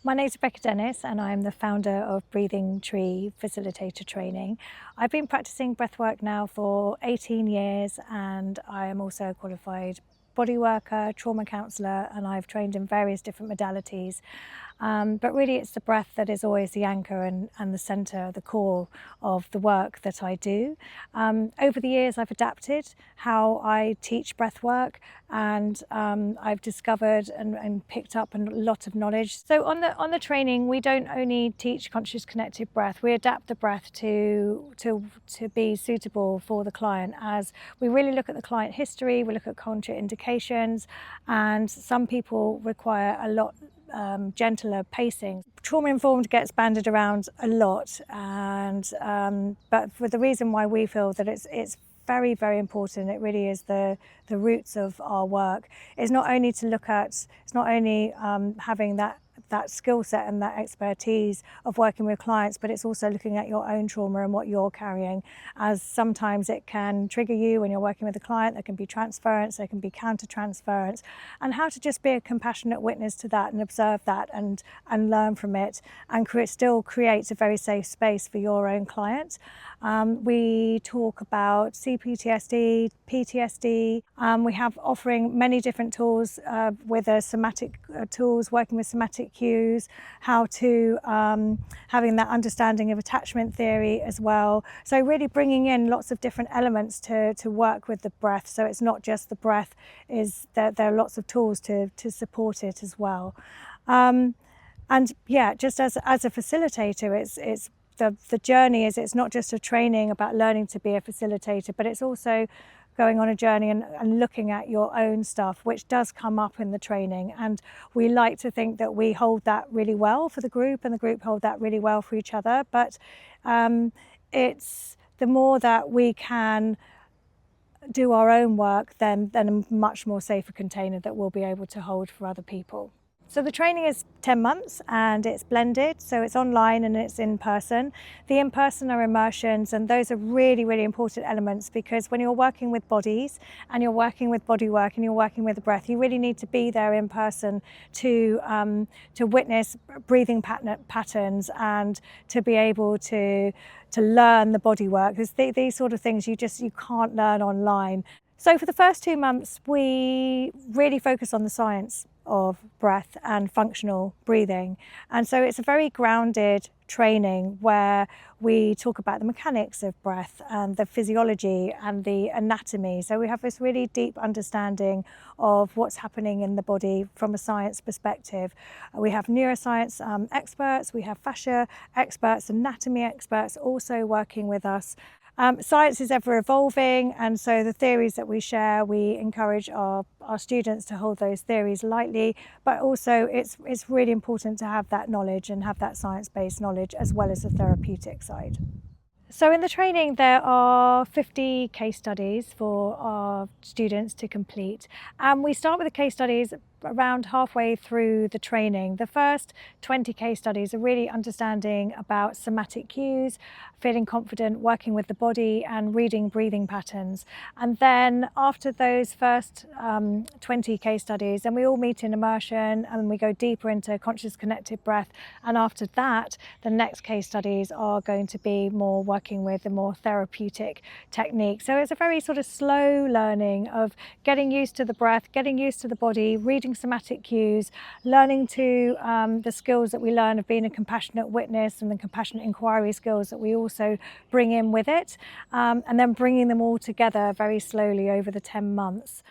My name is Rebecca Dennis and I'm the founder of Breathing Tree Facilitator Training. I've been practicing breathwork now for 18 years and I am also a qualified body worker, trauma counsellor, and I've trained in various different modalities. But really it's the breath that is always the anchor and the centre, the core of the work that I do. Over the years I've adapted how I teach breathwork and I've discovered and picked up a lot of knowledge. So on the training we don't only teach conscious connected breath, we adapt the breath to be suitable for the client, as we really look at the client history, we look at contraindications, and some people require a lot gentler pacing. Trauma-informed gets banded around a lot, and but for the reason why we feel that it's very, very important, it really is the roots of our work, is not only to look at, it's not only having that skill set and that expertise of working with clients, but it's also looking at your own trauma and what you're carrying, as sometimes it can trigger you when you're working with a client. There can be transference, there can be counter-transference, and how to just be a compassionate witness to that and observe that and learn from it, and still creates a very safe space for your own client. We talk about CPTSD, PTSD. We have offering many different tools with somatic tools, working with somatic cues, how to having that understanding of attachment theory as well. So really bringing in lots of different elements to work with the breath. So it's not just the breath, is that there are lots of tools to support it as well. And yeah, just as a facilitator, it's the journey is, it's not just a training about learning to be a facilitator, but it's also going on a journey and looking at your own stuff, which does come up in the training. And we like to think that we hold that really well for the group and the group hold that really well for each other. But it's the more that we can do our own work, then a much more safer container that we'll be able to hold for other people. So the training is 10 months and it's blended, so it's online and it's in person. The in-person are immersions, and those are really, really important elements, because when you're working with bodies and you're working with body work and you're working with the breath, you really need to be there in person to witness breathing patterns and to be able to learn the body work. Because these sort of things you can't learn online. So for the first 2 months, we really focus on the science of breath and functional breathing. And so it's a very grounded training where we talk about the mechanics of breath and the physiology and the anatomy. So we have this really deep understanding of what's happening in the body from a science perspective. We have neuroscience experts, we have fascia experts, anatomy experts also working with us. Science is ever evolving, and so the theories that we share, we encourage our students to hold those theories lightly, but also it's really important to have that knowledge and have that science-based knowledge as well as the therapeutic side. So in the training there are 50 case studies for our students to complete, and we start with the case studies around halfway through the training. The first 20 case studies are really understanding about somatic cues, feeling confident working with the body and reading breathing patterns. And then after those first 20 case studies, then we all meet in immersion and we go deeper into conscious connected breath. And after that, the next case studies are going to be more working with the more therapeutic technique. So it's a very sort of slow learning of getting used to the breath, getting used to the body, reading somatic cues, learning to the skills that we learn of being a compassionate witness and the compassionate inquiry skills that we also bring in with it, and then bringing them all together very slowly over the 10 months.